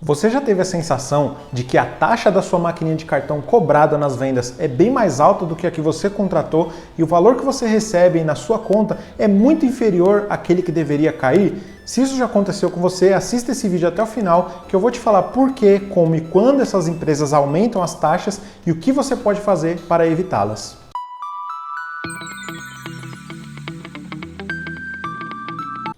Você já teve a sensação de que a taxa da sua maquininha de cartão cobrada nas vendas é bem mais alta do que a que você contratou e o valor que você recebe na sua conta é muito inferior àquele que deveria cair? Se isso já aconteceu com você, assista esse vídeo até o final que eu vou te falar por que, como e quando essas empresas aumentam as taxas e o que você pode fazer para evitá-las.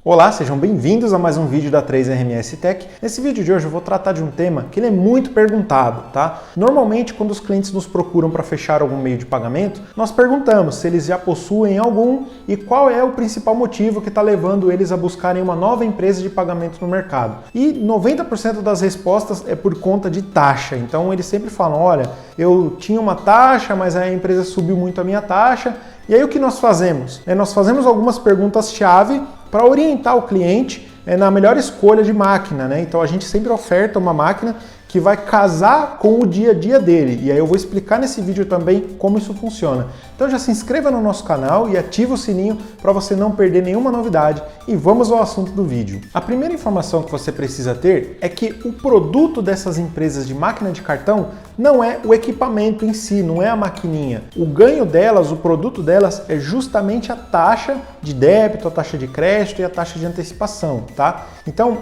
Olá, sejam bem-vindos a mais um vídeo da 3RMS Tech. Nesse vídeo de hoje eu vou tratar de um tema que ele é muito perguntado, tá? Normalmente, quando os clientes nos procuram para fechar algum meio de pagamento, nós perguntamos se eles já possuem algum e qual é o principal motivo que está levando eles a buscarem uma nova empresa de pagamento no mercado. E 90% das respostas é por conta de taxa. Então eles sempre falam, olha, eu tinha uma taxa, mas a empresa subiu muito a minha taxa. E aí o que nós fazemos? Nós fazemos algumas perguntas-chave para orientar o cliente na melhor escolha de máquina, né? Então a gente sempre oferta uma máquina que vai casar com o dia a dia dele. E aí eu vou explicar nesse vídeo também como isso funciona. Então já se inscreva no nosso canal e ativa o sininho para você não perder nenhuma novidade. E vamos ao assunto do vídeo. A primeira informação que você precisa ter é que o produto dessas empresas de máquina de cartão não é o equipamento em si, não é a maquininha. O ganho delas, o produto delas é justamente a taxa de débito, a taxa de crédito e a taxa de antecipação, tá? Então,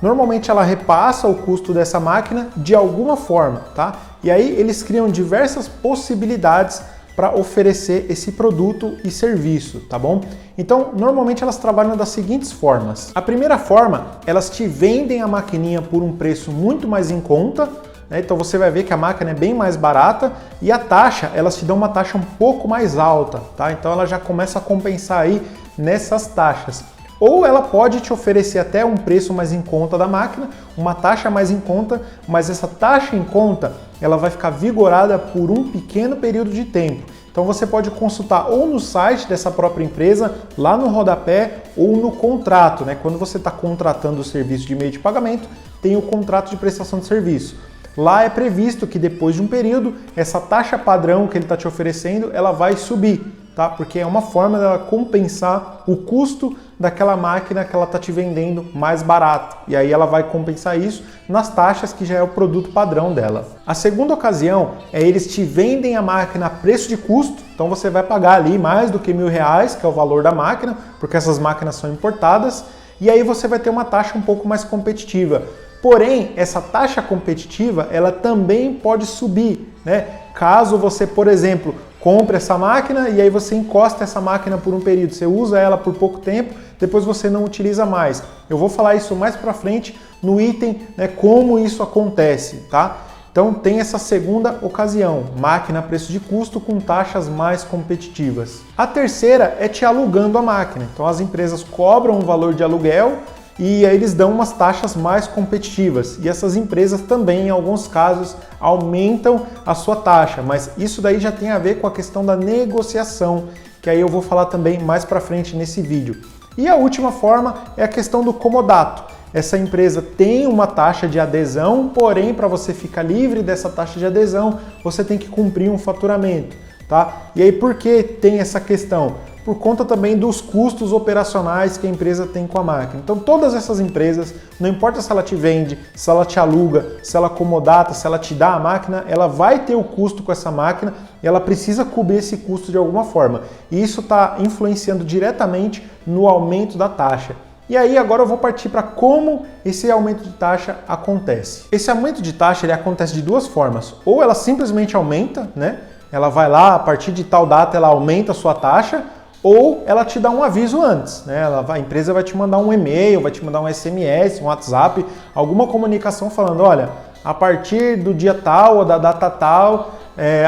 normalmente ela repassa o custo dessa máquina de alguma forma, tá? E aí eles criam diversas possibilidades para oferecer esse produto e serviço, tá bom? Então, normalmente elas trabalham das seguintes formas. A primeira forma, elas te vendem a maquininha por um preço muito mais em conta, né? Então você vai ver que a máquina é bem mais barata e a taxa, elas te dão uma taxa um pouco mais alta, tá? Então ela já começa a compensar aí nessas taxas. Ou ela pode te oferecer até um preço mais em conta da máquina, uma taxa mais em conta, mas essa taxa em conta ela vai ficar vigorada por um pequeno período de tempo. Então você pode consultar ou no site dessa própria empresa, lá no rodapé, ou no contrato, né? Quando você está contratando o serviço de meio de pagamento, tem o contrato de prestação de serviço. Lá é previsto que depois de um período, essa taxa padrão que ele está te oferecendo, ela vai subir, tá? Porque é uma forma dela compensar o custo daquela máquina que ela está te vendendo mais barato. E aí ela vai compensar isso nas taxas que já é o produto padrão dela. A segunda ocasião é eles te vendem a máquina a preço de custo, então você vai pagar ali mais do que R$1.000, que é o valor da máquina, porque essas máquinas são importadas, e aí você vai ter uma taxa um pouco mais competitiva. Porém, essa taxa competitiva, ela também pode subir, né? Caso você, por exemplo, compre essa máquina e aí você encosta essa máquina por um período, você usa ela por pouco tempo, depois você não utiliza mais. Eu vou falar isso mais para frente no item, né, como isso acontece, tá? Então tem essa segunda ocasião, máquina a preço de custo com taxas mais competitivas. A terceira é te alugando a máquina. Então as empresas cobram um valor de aluguel e aí eles dão umas taxas mais competitivas. E essas empresas também, em alguns casos, aumentam a sua taxa, mas isso daí já tem a ver com a questão da negociação, que aí eu vou falar também mais para frente nesse vídeo. E a última forma é a questão do comodato. Essa empresa tem uma taxa de adesão, porém, para você ficar livre dessa taxa de adesão, você tem que cumprir um faturamento, tá? E aí por que tem essa questão? Por conta também dos custos operacionais que a empresa tem com a máquina. Então todas essas empresas, não importa se ela te vende, se ela te aluga, se ela comodata, se ela te dá a máquina, ela vai ter o custo com essa máquina e ela precisa cobrir esse custo de alguma forma. E isso está influenciando diretamente no aumento da taxa. E aí agora eu vou partir para como esse aumento de taxa acontece. Esse aumento de taxa ele acontece de duas formas. Ou ela simplesmente aumenta, né? Ela vai lá, a partir de tal data ela aumenta a sua taxa, ou ela te dá um aviso antes, né? A empresa vai te mandar um e-mail, vai te mandar um SMS, um WhatsApp, alguma comunicação falando, olha, a partir do dia tal ou da data tal,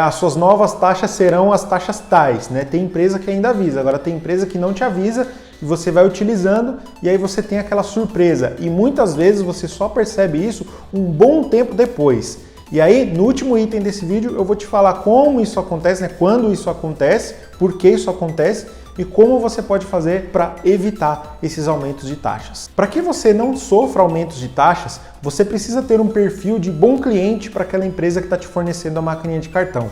as suas novas taxas serão as taxas tais, né? Tem empresa que ainda avisa, agora tem empresa que não te avisa e você vai utilizando e aí você tem aquela surpresa. E muitas vezes você só percebe isso um bom tempo depois. E aí, no último item desse vídeo, eu vou te falar como isso acontece, né? Quando isso acontece, por que isso acontece e como você pode fazer para evitar esses aumentos de taxas. Para que você não sofra aumentos de taxas, você precisa ter um perfil de bom cliente para aquela empresa que está te fornecendo a maquininha de cartão.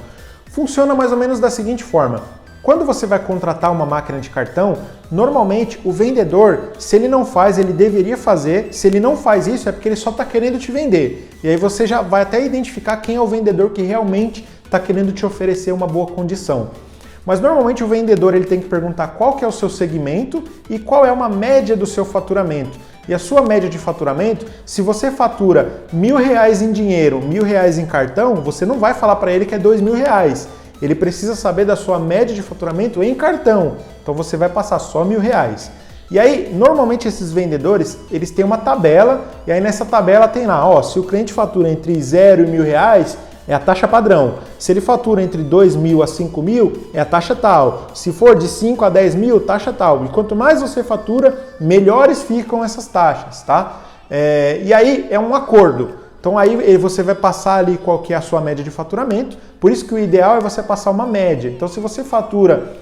Funciona mais ou menos da seguinte forma. Quando você vai contratar uma máquina de cartão, normalmente o vendedor, se ele não faz, ele deveria fazer. Se ele não faz isso, é porque ele só está querendo te vender. E aí você já vai até identificar quem é o vendedor que realmente está querendo te oferecer uma boa condição. Mas normalmente o vendedor ele tem que perguntar qual que é o seu segmento e qual é uma média do seu faturamento. E a sua média de faturamento, se você fatura R$1.000 em dinheiro, R$1.000 em cartão, você não vai falar para ele que é R$2.000. Ele precisa saber da sua média de faturamento em cartão. Então você vai passar só R$1.000. E aí, normalmente esses vendedores, eles têm uma tabela, e aí nessa tabela tem lá, ó, se o cliente fatura entre 0 e R$1.000, é a taxa padrão. Se ele fatura entre 2.000 a 5.000, é a taxa tal. Se for de 5 a 10.000, taxa tal. E quanto mais você fatura, melhores ficam essas taxas, tá? E aí é um acordo. Então aí você vai passar ali qual que é a sua média de faturamento. Por isso que o ideal é você passar uma média. Então se você fatura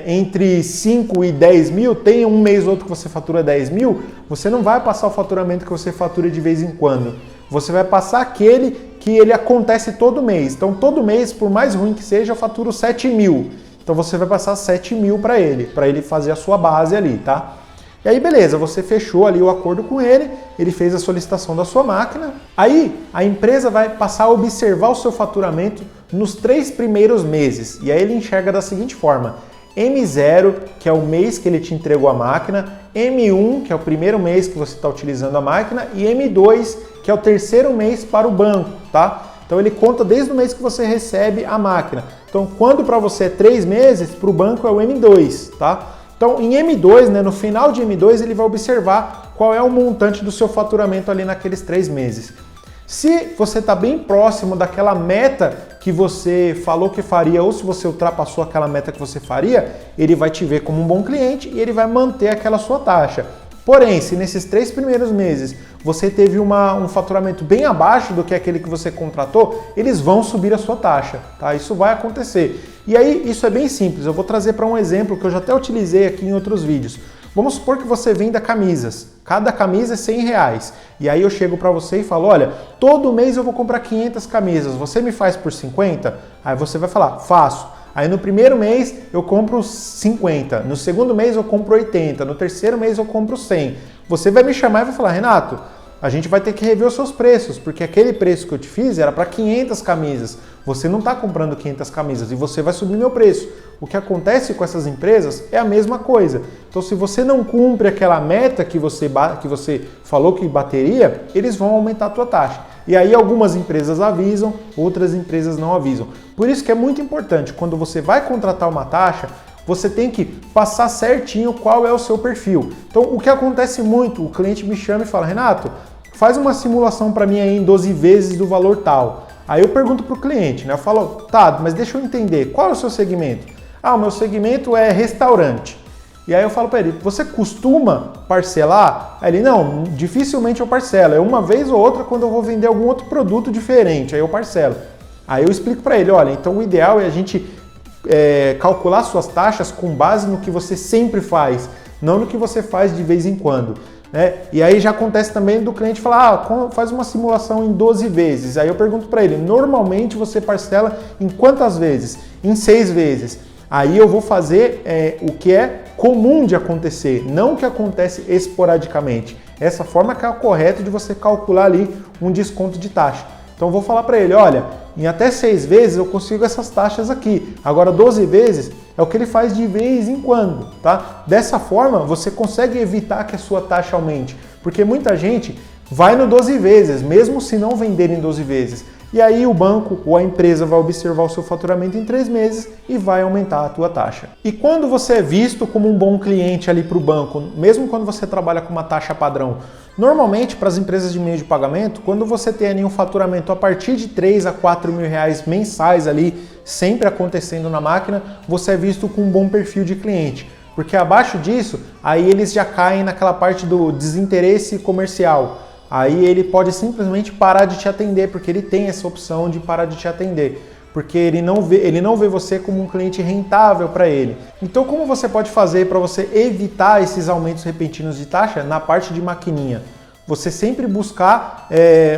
entre 5 e 10 mil, tem um mês ou outro que você fatura 10 mil, você não vai passar o faturamento que você fatura de vez em quando. Você vai passar aquele que ele acontece todo mês. Então todo mês, por mais ruim que seja, eu faturo 7 mil. Então você vai passar 7 mil para ele fazer a sua base ali, tá? E aí beleza, você fechou ali o acordo com ele fez a solicitação da sua máquina. Aí a empresa vai passar a observar o seu faturamento nos 3 primeiros meses. E aí ele enxerga da seguinte forma: M0, que é o mês que ele te entregou a máquina, M1, que é o primeiro mês que você está utilizando a máquina, e M2, que é o terceiro mês para o banco, tá? Então ele conta desde o mês que você recebe a máquina. Então quando para você é 3 meses, para o banco é o M2, tá? Então em M2, né, no final de M2, ele vai observar qual é o montante do seu faturamento ali naqueles 3 meses. Se você está bem próximo daquela meta que você falou que faria, ou se você ultrapassou aquela meta que você faria, ele vai te ver como um bom cliente e ele vai manter aquela sua taxa. Porém, se nesses 3 primeiros meses você teve um faturamento bem abaixo do que aquele que você contratou, eles vão subir a sua taxa, tá? Isso vai acontecer. E aí, isso é bem simples. Eu vou trazer para um exemplo que eu já até utilizei aqui em outros vídeos. Vamos supor que você venda camisas. Cada camisa é R$100. E aí eu chego para você e falo, olha, todo mês eu vou comprar 500 camisas. Você me faz por 50? Aí você vai falar, faço. Aí no primeiro mês eu compro 50, no segundo mês eu compro 80, no terceiro mês eu compro 100. Você vai me chamar e vai falar, Renato, a gente vai ter que rever os seus preços, porque aquele preço que eu te fiz era para 500 camisas. Você não está comprando 500 camisas e você vai subir meu preço. O que acontece com essas empresas é a mesma coisa. Então, se você não cumpre aquela meta que você falou que bateria, eles vão aumentar a tua taxa. E aí algumas empresas avisam, outras empresas não avisam. Por isso que é muito importante, quando você vai contratar uma taxa, você tem que passar certinho qual é o seu perfil. Então, o que acontece muito, o cliente me chama e fala, Renato, faz uma simulação para mim aí em 12 vezes do valor tal. Aí eu pergunto para o cliente, né? Eu falo, tá, mas deixa eu entender, qual é o seu segmento? Ah, o meu segmento é restaurante. E aí eu falo para ele, você costuma parcelar? Aí ele, não, dificilmente eu parcelo, é uma vez ou outra quando eu vou vender algum outro produto diferente, aí eu parcelo. Aí eu explico para ele, olha, então o ideal é a gente calcular suas taxas com base no que você sempre faz, não no que você faz de vez em quando. Né? E aí já acontece também do cliente falar, faz uma simulação em 12 vezes. Aí eu pergunto para ele, normalmente você parcela em quantas vezes? Em 6 vezes. Aí eu vou fazer o que é comum de acontecer, não o que acontece esporadicamente. Essa forma que é a correta de você calcular ali um desconto de taxa. Então eu vou falar para ele, olha, em até 6 vezes eu consigo essas taxas aqui. Agora 12 vezes é o que ele faz de vez em quando, tá? Dessa forma você consegue evitar que a sua taxa aumente, porque muita gente vai no 12 vezes, mesmo se não vender em 12 vezes. E aí o banco ou a empresa vai observar o seu faturamento em 3 meses e vai aumentar a tua taxa. E quando você é visto como um bom cliente ali para o banco, mesmo quando você trabalha com uma taxa padrão, normalmente para as empresas de meio de pagamento, quando você tem ali um faturamento a partir de 3 a 4 mil reais mensais ali, sempre acontecendo na máquina, você é visto com um bom perfil de cliente. Porque abaixo disso, aí eles já caem naquela parte do desinteresse comercial. Aí ele pode simplesmente parar de te atender, porque ele tem essa opção de parar de te atender. Porque ele não vê você como um cliente rentável para ele. Então como você pode fazer para você evitar esses aumentos repentinos de taxa na parte de maquininha? você sempre buscar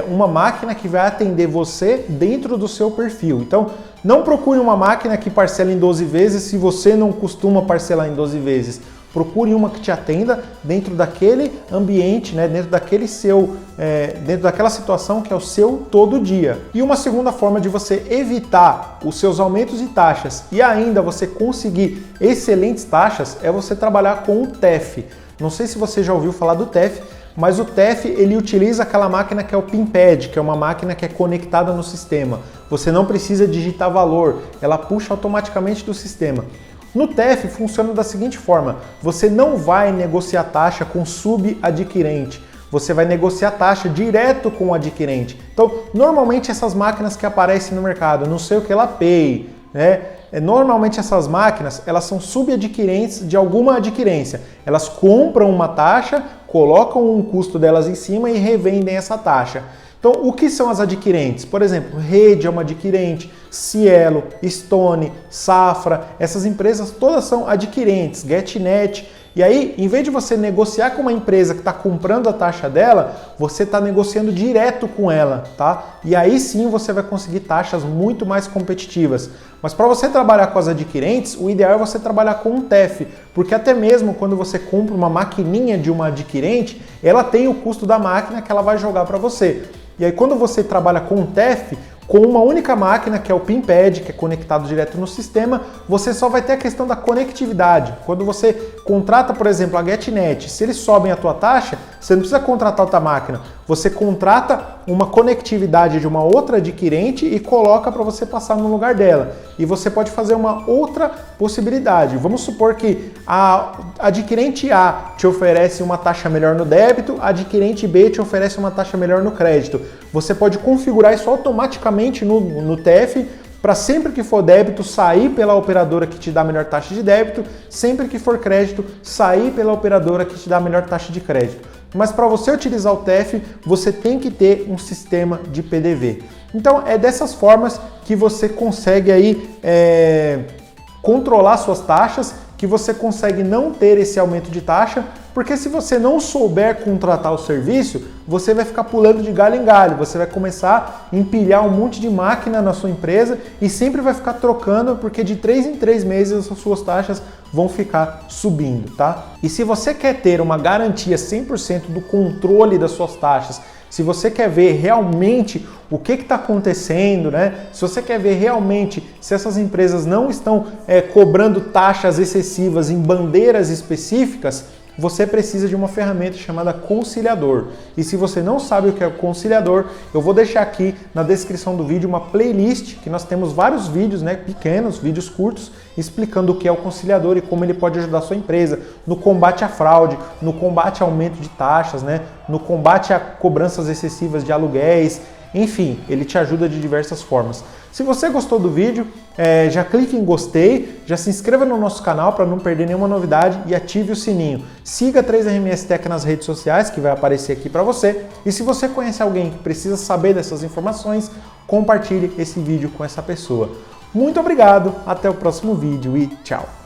uma máquina que vai atender você dentro do seu perfil. Então, não procure uma máquina que parcela em 12 vezes se você não costuma parcelar em 12 vezes. Procure uma que te atenda dentro daquele ambiente, né, dentro daquela situação que é o seu todo dia. E uma segunda forma de você evitar os seus aumentos de taxas e ainda você conseguir excelentes taxas é você trabalhar com o TEF. Não sei se você já ouviu falar do TEF, mas o TEF ele utiliza aquela máquina que é o PIN-PAD, que é uma máquina que é conectada no sistema. Você não precisa digitar valor, ela puxa automaticamente do sistema. No TEF funciona da seguinte forma, você não vai negociar taxa com subadquirente, você vai negociar taxa direto com o adquirente. Então, normalmente essas máquinas que aparecem no mercado, não sei o que ela Pay, né? Normalmente essas máquinas, elas são subadquirentes de alguma adquirência. Elas compram uma taxa, colocam um custo delas em cima e revendem essa taxa. Então, o que são as adquirentes? Por exemplo, Rede é uma adquirente, Cielo, Stone, Safra, essas empresas todas são adquirentes, GetNet. E aí, em vez de você negociar com uma empresa que está comprando a taxa dela, você está negociando direto com ela, tá? E aí sim você vai conseguir taxas muito mais competitivas. Mas para você trabalhar com as adquirentes, o ideal é você trabalhar com um TEF, porque até mesmo quando você compra uma maquininha de uma adquirente, ela tem o custo da máquina que ela vai jogar para você. E aí quando você trabalha com um TEF, com uma única máquina, que é o PIN-PAD, que é conectado direto no sistema, você só vai ter a questão da conectividade. Quando você contrata, por exemplo, a GetNet, se eles sobem a tua taxa, você não precisa contratar outra máquina. Você contrata uma conectividade de uma outra adquirente e coloca para você passar no lugar dela. E você pode fazer uma outra possibilidade. Vamos supor que a adquirente A te oferece uma taxa melhor no débito, a adquirente B te oferece uma taxa melhor no crédito. Você pode configurar isso automaticamente no TEF para sempre que for débito sair pela operadora que te dá a melhor taxa de débito, sempre que for crédito sair pela operadora que te dá a melhor taxa de crédito. Mas para você utilizar o TEF, você tem que ter um sistema de PDV. Então é dessas formas que você consegue aí controlar suas taxas, que você consegue não ter esse aumento de taxa, porque se você não souber contratar o serviço, você vai ficar pulando de galho em galho, você vai começar a empilhar um monte de máquina na sua empresa e sempre vai ficar trocando, porque de 3 em 3 meses as suas taxas vão ficar subindo, tá? E se você quer ter uma garantia 100% do controle das suas taxas, se você quer ver realmente o que está acontecendo, né? Se você quer ver realmente se essas empresas não estão cobrando taxas excessivas em bandeiras específicas, você precisa de uma ferramenta chamada Conciliador. E se você não sabe o que é o Conciliador, eu vou deixar aqui na descrição do vídeo uma playlist que nós temos vários vídeos, né, pequenos, vídeos curtos, explicando o que é o Conciliador e como ele pode ajudar a sua empresa no combate à fraude, no combate ao aumento de taxas, né, no combate a cobranças excessivas de aluguéis. Enfim, ele te ajuda de diversas formas. Se você gostou do vídeo, já clique em gostei, já se inscreva no nosso canal para não perder nenhuma novidade e ative o sininho. Siga a 3RMS Tech nas redes sociais, que vai aparecer aqui para você. E se você conhece alguém que precisa saber dessas informações, compartilhe esse vídeo com essa pessoa. Muito obrigado, até o próximo vídeo e tchau!